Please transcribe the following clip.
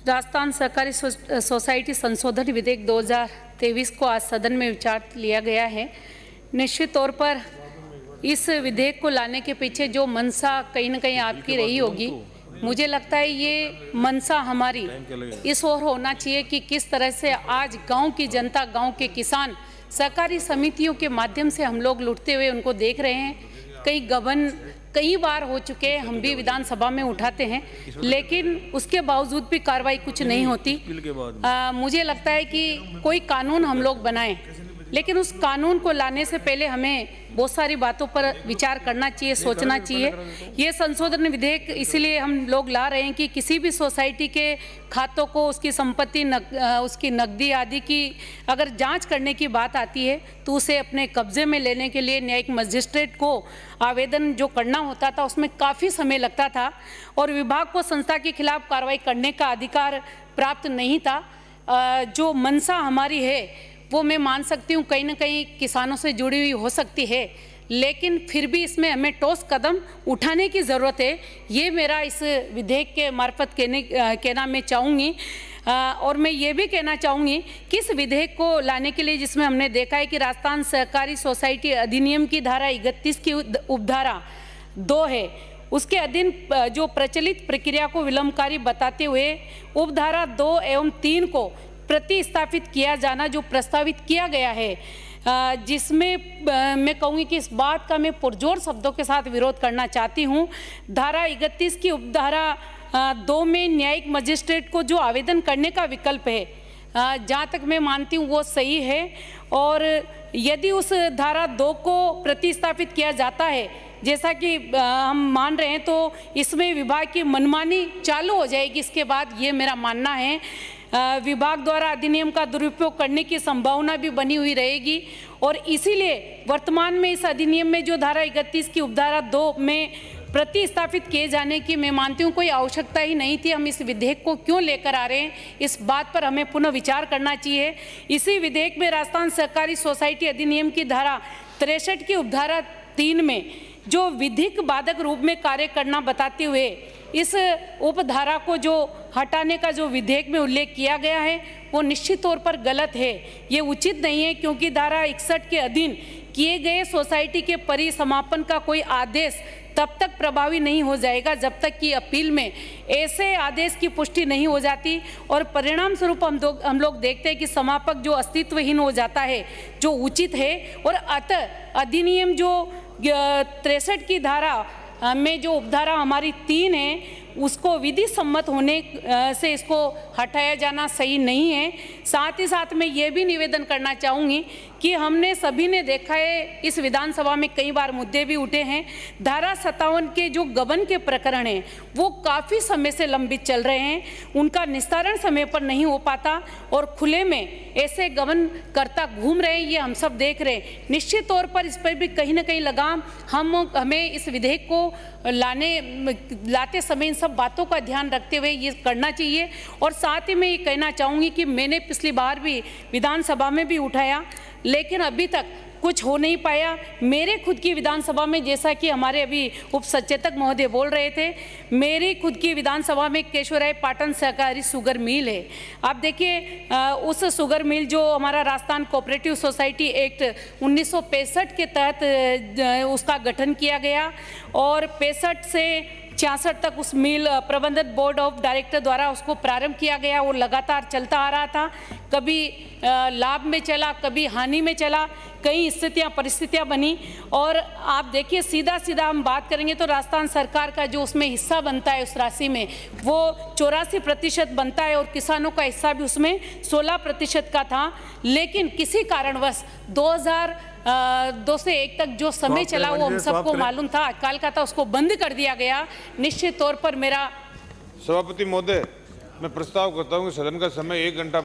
राजस्थान सहकारी सोसाइटी संशोधन विधेयक 2023 को आज सदन में विचार लिया गया है। निश्चित तौर पर इस विधेयक को लाने के पीछे जो मंशा कहीं न कहीं आपकी रही होगी, मुझे लगता है ये मंशा हमारी इस ओर होना चाहिए कि किस तरह से आज गांव की जनता, गांव के किसान सहकारी समितियों के माध्यम से हम लोग लुटते हुए उनको देख रहे हैं। कई गबन कई बार हो चुके हैं, हम भी विधानसभा में उठाते हैं, लेकिन उसके बावजूद भी कार्रवाई कुछ नहीं होती। मुझे लगता है कि कोई कानून हम लोग बनाएं, लेकिन उस कानून को लाने से पहले हमें बहुत सारी बातों पर विचार करना चाहिए, सोचना चाहिए। ये संशोधन विधेयक इसलिए हम लोग ला रहे हैं कि किसी भी सोसाइटी के खातों को, उसकी संपत्ति, उसकी नकदी आदि की अगर जांच करने की बात आती है तो उसे अपने कब्जे में लेने के लिए न्यायिक मजिस्ट्रेट को आवेदन जो करना होता था उसमें काफ़ी समय लगता था और विभाग को संस्था के खिलाफ कार्रवाई करने का अधिकार प्राप्त नहीं था। जो मंशा हमारी है वो मैं मान सकती हूँ कहीं ना कहीं किसानों से जुड़ी हुई हो सकती है, लेकिन फिर भी इसमें हमें ठोस कदम उठाने की ज़रूरत है। ये मेरा इस विधेयक के मार्फत कहना मैं चाहूँगी। और मैं ये भी कहना चाहूँगी कि इस विधेयक को लाने के लिए जिसमें हमने देखा है कि राजस्थान सहकारी सोसाइटी अधिनियम की धारा 31 की उपधारा 2 है, उसके अधीन जो प्रचलित प्रक्रिया को विलंबकारी बताते हुए उपधारा 2 एवं 3 को प्रतिस्थापित किया जाना जो प्रस्तावित किया गया है, जिसमें मैं कहूँगी कि इस बात का मैं पुरजोर शब्दों के साथ विरोध करना चाहती हूँ। धारा 31 की उपधारा 2 में न्यायिक मजिस्ट्रेट को जो आवेदन करने का विकल्प है, जहाँ तक मैं मानती हूँ वो सही है। और यदि उस धारा 2 को प्रतिस्थापित किया जाता है जैसा कि हम मान रहे हैं, तो इसमें विभाग की मनमानी चालू हो जाएगी। इसके बाद ये मेरा मानना है विभाग द्वारा अधिनियम का दुरुपयोग करने की संभावना भी बनी हुई रहेगी और इसीलिए वर्तमान में इस अधिनियम में जो धारा 31 की उपधारा 2 में प्रतिस्थापित किए जाने की मैं मानती हूँ कोई आवश्यकता ही नहीं थी। हम इस विधेयक को क्यों लेकर आ रहे हैं, इस बात पर हमें पुनः विचार करना चाहिए। इसी विधेयक में राजस्थान सहकारी सोसाइटी अधिनियम की धारा 63 की उपधारा 3 में जो विधिक बाधक रूप में कार्य करना बताते हुए इस उपधारा को जो हटाने का जो विधेयक में उल्लेख किया गया है वो निश्चित तौर पर गलत है। ये उचित नहीं है, क्योंकि धारा 61 के अधीन किए गए सोसाइटी के परिसमापन का कोई आदेश तब तक प्रभावी नहीं हो जाएगा जब तक कि अपील में ऐसे आदेश की पुष्टि नहीं हो जाती और परिणाम स्वरूप हम लोग देखते हैं कि समापक जो अस्तित्वहीन हो जाता है, जो उचित है। और अतः अधिनियम जो 63 की धारा में जो उपधारा हमारी 3 है उसको विधि सम्मत होने से इसको हटाया जाना सही नहीं है। साथ ही साथ मैं ये भी निवेदन करना चाहूँगी कि हमने सभी ने देखा है, इस विधानसभा में कई बार मुद्दे भी उठे हैं। धारा 57 के जो गबन के प्रकरण हैं वो काफ़ी समय से लंबित चल रहे हैं, उनका निस्तारण समय पर नहीं हो पाता और खुले में ऐसे गबनकर्ता घूम रहे हैं, ये हम सब देख रहे हैं। निश्चित तौर पर इस पर भी कहीं ना कहीं लगाम हमें इस विधेयक को लाते समय इन सब बातों का ध्यान रखते हुए ये करना चाहिए। और साथ ही मैं ये कहना चाहूँगी कि मैंने पिछली बार भी विधानसभा में भी उठाया, लेकिन अभी तक कुछ हो नहीं पाया। मेरे खुद की विधानसभा में, जैसा कि हमारे अभी उप सचेतक महोदय बोल रहे थे, मेरी खुद की विधानसभा में केशवराय पाटन सहकारी शुगर मिल है। आप देखिए उस शुगर मिल जो हमारा राजस्थान कोऑपरेटिव सोसाइटी एक्ट 1965 के तहत उसका गठन किया गया और 65 से 66 तक उस मिल प्रबंधन बोर्ड ऑफ डायरेक्टर द्वारा उसको प्रारंभ किया गया और लगातार चलता आ रहा था। कभी लाभ में चला, कभी हानि में चला, कई स्थितियां परिस्थितियां बनी। और आप देखिए सीधा हम बात करेंगे तो राजस्थान सरकार का जो उसमें हिस्सा बनता है उस राशि में वो 84% बनता है और किसानों का हिस्सा भी उसमें 16% का था। लेकिन किसी कारणवश 2002 से 1 तक जो समय चला वो हम सबको मालूम था, अकाल का था, उसको बंद कर दिया गया। निश्चित तौर पर मेरा सभापति महोदय, मैं प्रस्ताव करता हूँ कि सदन का समय 1 घंटा